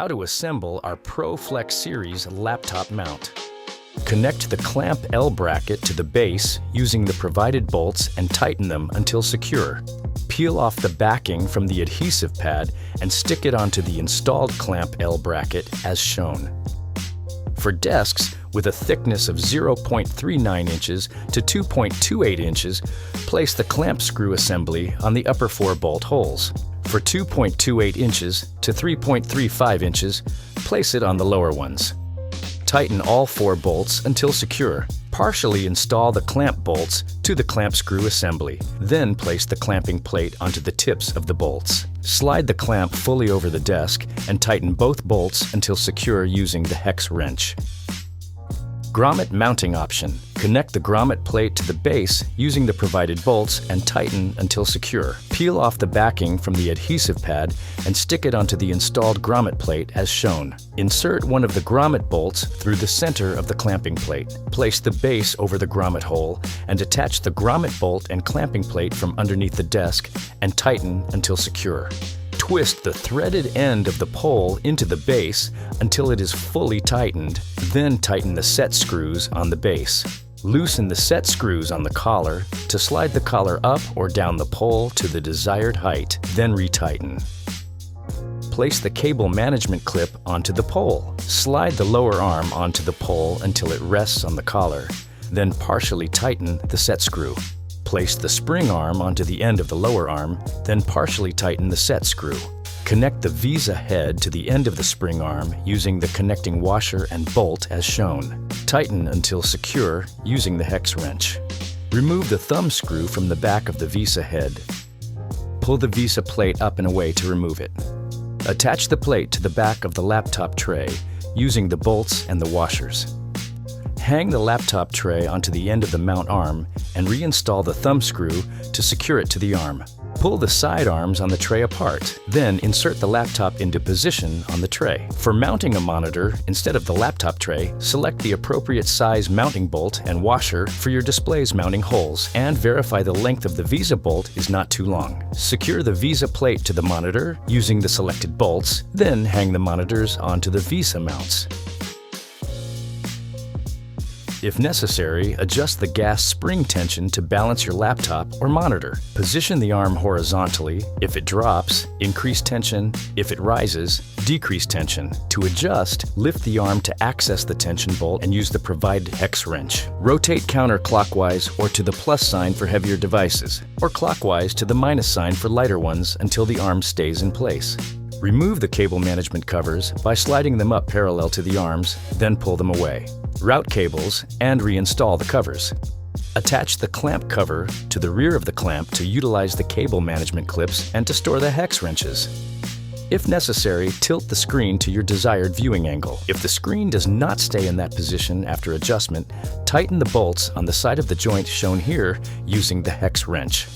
how to assemble our Proflex series laptop mount. Connect the clamp L bracket to the base using the provided bolts and tighten them until secure. Peel off the backing from the adhesive pad and stick it onto the installed clamp L bracket as shown. For desks with a thickness of 0.39 inches to 2.28 inches, place the clamp screw assembly on the upper 4 bolt holes. For 2.28 inches to 3.35 inches, place it on the lower ones. Tighten all 4 bolts until secure. Partially install the clamp bolts to the clamp screw assembly. Then place the clamping plate onto the tips of the bolts. Slide the clamp fully over the desk and tighten both bolts until secure using the hex wrench. Grommet mounting option. Connect the grommet plate to the base using the provided bolts and tighten until secure. Peel off the backing from the adhesive pad and stick it onto the installed grommet plate as shown. Insert one of the grommet bolts through the center of the clamping plate. Place the base over the grommet hole and attach the grommet bolt and clamping plate from underneath the desk and tighten until secure. Twist the threaded end of the pole into the base until it is fully tightened, then tighten the set screws on the base. Loosen the set screws on the collar to slide the collar up or down the pole to the desired height, then retighten. Place the cable management clip onto the pole. Slide the lower arm onto the pole until it rests on the collar, then partially tighten the set screw. Place the spring arm onto the end of the lower arm, then partially tighten the set screw. Connect the Visa head to the end of the spring arm using the connecting washer and bolt as shown. Tighten until secure using the hex wrench. Remove the thumb screw from the back of the Visa head. Pull the Visa plate up and away to remove it. Attach the plate to the back of the laptop tray using the bolts and the washers. Hang the laptop tray onto the end of the mount arm and reinstall the thumb screw to secure it to the arm. Pull the side arms on the tray apart, then insert the laptop into position on the tray. For mounting a monitor, instead of the laptop tray, select the appropriate size mounting bolt and washer for your display's mounting holes and verify the length of the Visa bolt is not too long. Secure the Visa plate to the monitor using the selected bolts, then hang the monitors onto the Visa mounts. If necessary, adjust the gas spring tension to balance your laptop or monitor. Position the arm horizontally. If it drops, increase tension. If it rises, decrease tension. To adjust, lift the arm to access the tension bolt and use the provided hex wrench. Rotate counterclockwise or to the plus sign for heavier devices, or clockwise to the minus sign for lighter ones until the arm stays in place. Remove the cable management covers by sliding them up parallel to the arms, then pull them away. Route cables and reinstall the covers. Attach the clamp cover to the rear of the clamp to utilize the cable management clips and to store the hex wrenches. If necessary, tilt the screen to your desired viewing angle. If the screen does not stay in that position after adjustment, tighten the bolts on the side of the joint shown here using the hex wrench.